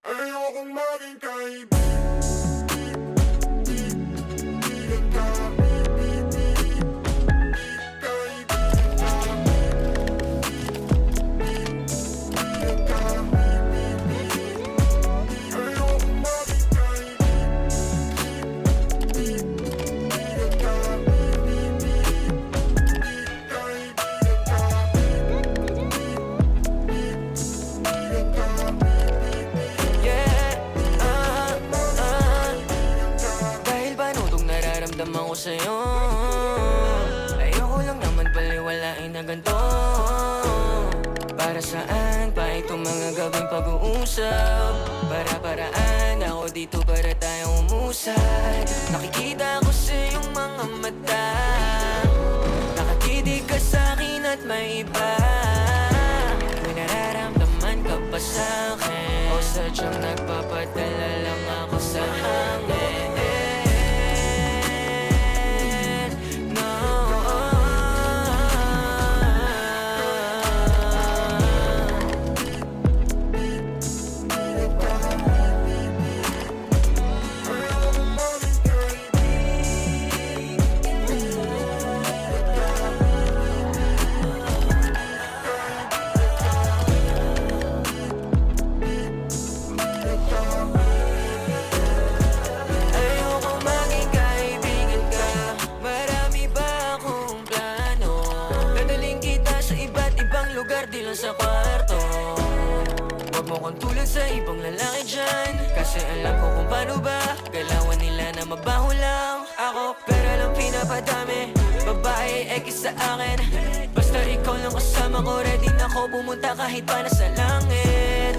Ayokong maging kaibigan ka. Nararamdaman ko sa'yo. Ayoko lang naman paliwalain na ganito. Para saan pa itong mga gabing pag-uusap? Para-paraan ako dito para tayong umusad. Nakikita ko sa iyong mga mata, nakatitig ka sa'kin at may iba. May nararamdaman ka pa sa'kin, o sadyang nagpapadala lang ako sa hangin? Di lang sa kwarto, huwag mo kong tulad sa ibang lalaki dyan. Kasi alam ko kung paano ba galawan nila na mabaho lang ako. Pero lang pinapadami, babae X sa akin. Basta ikaw lang kasama ko, ready na ako pumunta kahit pa nasa langit.